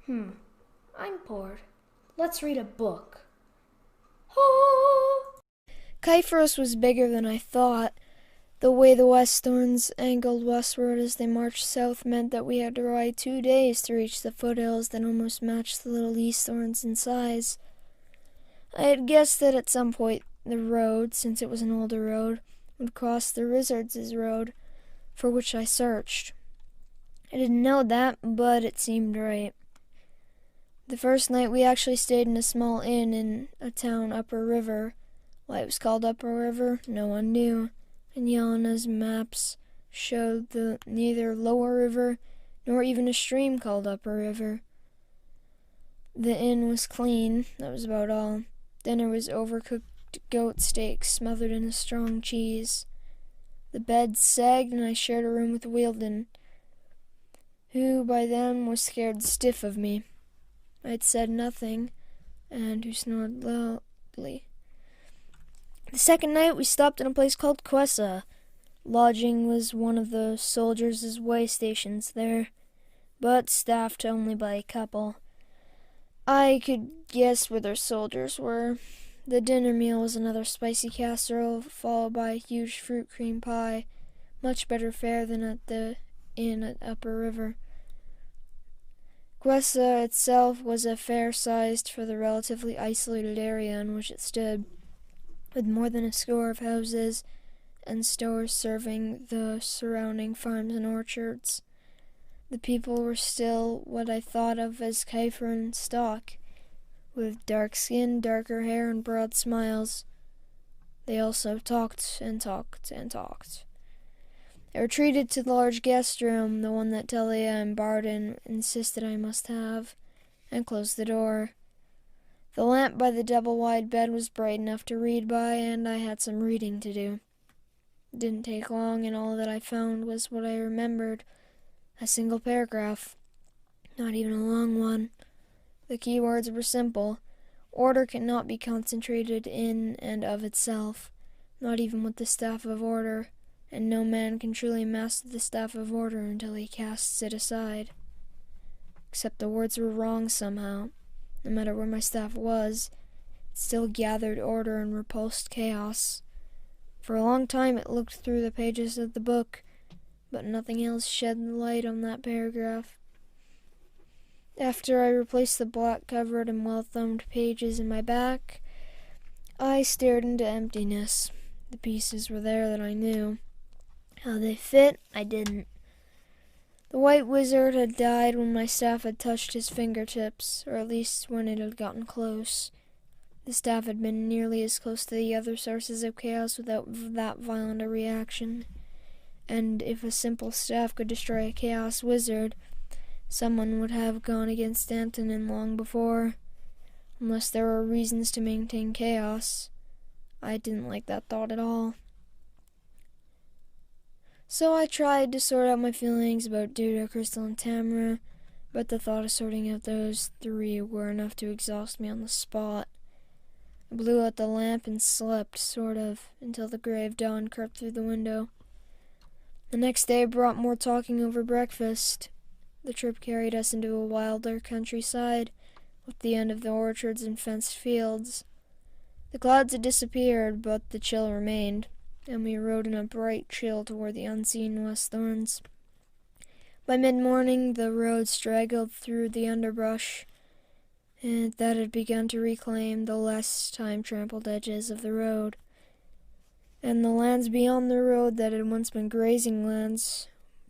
I'm bored. Let's read a book. Oh! Kypros was bigger than I thought. The way the west thorns angled westward as they marched south meant that we had to ride 2 days to reach the foothills that almost matched the little east thorns in size. I had guessed that at some point the road, since it was an older road, would cross the Wizards' road, for which I searched. I didn't know that, but it seemed right. The first night we actually stayed in a small inn in a town Upper River. Why it was called Upper River, no one knew, and Yelena's maps showed neither Lower River nor even a stream called Upper River. The inn was clean, that was about all. Dinner was overcooked goat steak smothered in a strong cheese. The bed sagged, and I shared a room with Wielden, who by then was scared stiff of me. I had said nothing, and who snored loudly. The second night we stopped in a place called Quessa. Lodging was one of the soldiers' way stations there, but staffed only by a couple. I could guess where their soldiers were. The dinner meal was another spicy casserole, followed by a huge fruit cream pie. Much better fare than at the inn at Upper River. Quessa itself was a fair sized for the relatively isolated area in which it stood, with more than a score of houses and stores serving the surrounding farms and orchards. The people were still what I thought of as Kypheran stock, with dark skin, darker hair, and broad smiles. They also talked and talked and talked. I retreated to the large guest room, the one that Talia and Barden insisted I must have, and closed the door. The lamp by the double-wide bed was bright enough to read by, and I had some reading to do. It didn't take long, and all that I found was what I remembered, a single paragraph. Not even a long one. The key words were simple. Order cannot be concentrated in and of itself, not even with the staff of order, and no man can truly master the staff of order until he casts it aside. Except the words were wrong somehow. No matter where my staff was, it still gathered order and repulsed chaos. For a long time it looked through the pages of the book, but nothing else shed light on that paragraph. After I replaced the black-covered and well-thumbed pages in my back, I stared into emptiness. The pieces were there that I knew. How they fit, I didn't. The White Wizard had died when my staff had touched his fingertips, or at least when it had gotten close. The staff had been nearly as close to the other sources of chaos without that violent a reaction. And if a simple staff could destroy a chaos wizard, someone would have gone against Antonin long before, unless there were reasons to maintain chaos. I didn't like that thought at all. So I tried to sort out my feelings about Duda, Crystal, and Tamara, but the thought of sorting out those three were enough to exhaust me on the spot. I blew out the lamp and slept, sort of, until the grave dawn crept through the window. The next day brought more talking over breakfast. The trip carried us into a wilder countryside, with the end of the orchards and fenced fields. The clouds had disappeared, but the chill remained, and we rode in a bright chill toward the unseen west thorns. By mid-morning, the road straggled through the underbrush, and that had begun to reclaim the less time-trampled edges of the road. And the lands beyond the road that had once been grazing lands,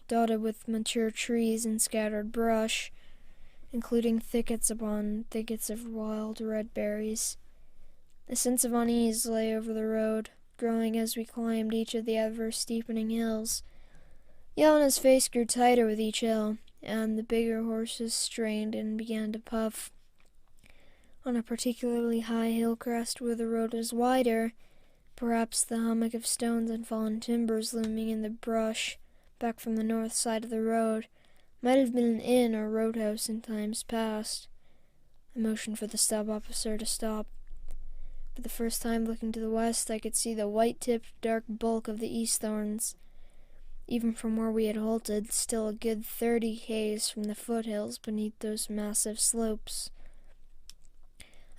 dotted with mature trees and scattered brush, including thickets upon thickets of wild red berries. A sense of unease lay over the road, growing as we climbed each of the ever-steepening hills. Yelena's face grew tighter with each hill, and the bigger horses strained and began to puff. On a particularly high hill crest where the road was wider, perhaps the hummock of stones and fallen timbers looming in the brush back from the north side of the road might have been an inn or roadhouse in times past. I motioned for the stab officer to stop. For the first time looking to the west, I could see the white-tipped dark bulk of the East Thorns. even from where we had halted, still a good 30 k's from the foothills beneath those massive slopes.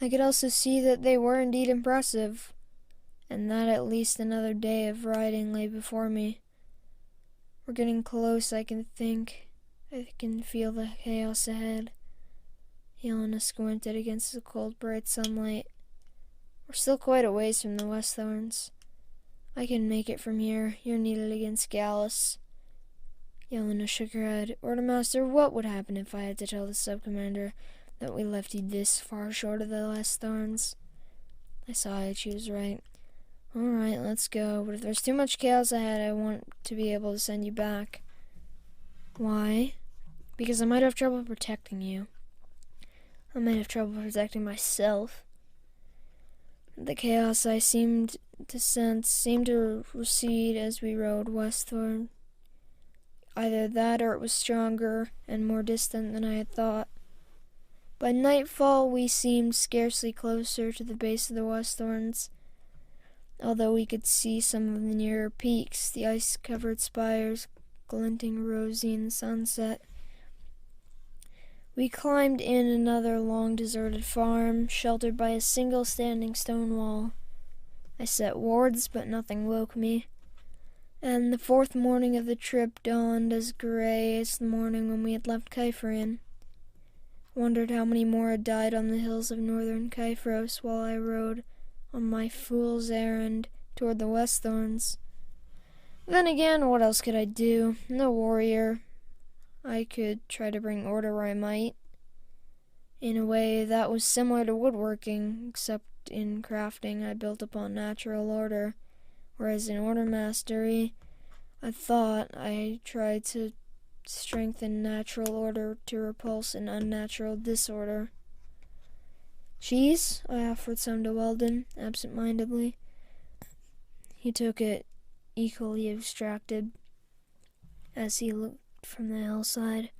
I could also see that they were indeed impressive, and that at least another day of riding lay before me. We're getting close, I can think. I can feel the chaos ahead. Yelena squinted against the cold, bright sunlight. We're still quite a ways from the Westthorns. I can make it from here. You're needed against Gallus. Yelena shook her head. Ordermaster, what would happen if I had to tell the sub-commander that we left you this far short of the Westthorns? I sighed. She was right. All right, let's go. But if there's too much chaos ahead, I want to be able to send you back. Why? Because I might have trouble protecting you. I might have trouble protecting myself. The chaos I seemed to sense seemed to recede as we rode westward. Either that or it was stronger and more distant than I had thought. By nightfall, we seemed scarcely closer to the base of the Westthorns, although we could see some of the nearer peaks, the ice-covered spires glinting rosy in the sunset. We climbed in another long deserted farm, sheltered by a single standing stone wall. I set wards, but nothing woke me, and the fourth morning of the trip dawned as gray as the morning when we had left Kyphrian. Wondered how many more had died on the hills of northern Kyphros while I rode on my fool's errand toward the Westthorns. Then again, what else could I do? No warrior. I could try to bring order where I might. In a way, that was similar to woodworking, except in crafting I built upon natural order, whereas in order mastery, I thought I tried to strengthen natural order to repulse an unnatural disorder. Cheese? I offered some to Weldon, absent-mindedly. He took it, equally abstracted, as he looked from the hillside,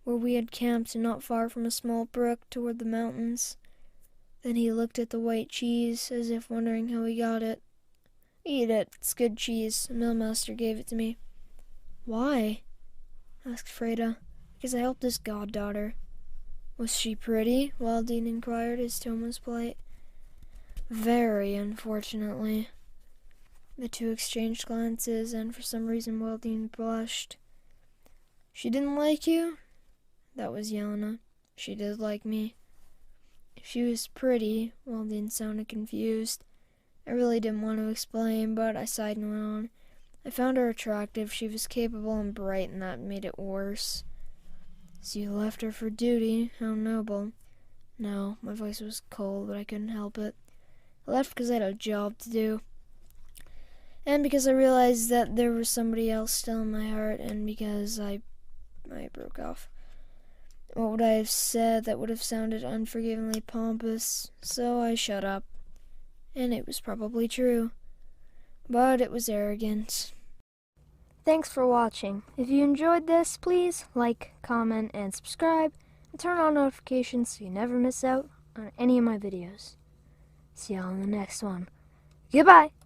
where we had camped not far from a small brook toward the mountains. Then he looked at the white cheese, as if wondering how he got it. Eat it, it's good cheese. The millmaster gave it to me. Why? Asked Freda. Because I helped his goddaughter. Was she pretty? Weldon inquired. His tone was polite. Very, unfortunately. The two exchanged glances, and for some reason Weldon blushed. She didn't like you? That was Yelena. She did like me. If she was pretty, Weldon sounded confused. I really didn't want to explain, but I sighed and went on. I found her attractive. She was capable and bright, and that made it worse. So you left her for duty. How noble. No, my voice was cold, but I couldn't help it. I left because I had a job to do. And because I realized that there was somebody else still in my heart, and because I broke off. What would I have said that would have sounded unforgivingly pompous? So I shut up. And it was probably true. But it was arrogant. Thanks for watching. If you enjoyed this, please like, comment, and subscribe, and turn on notifications so you never miss out on any of my videos. See y'all in the next one. Goodbye!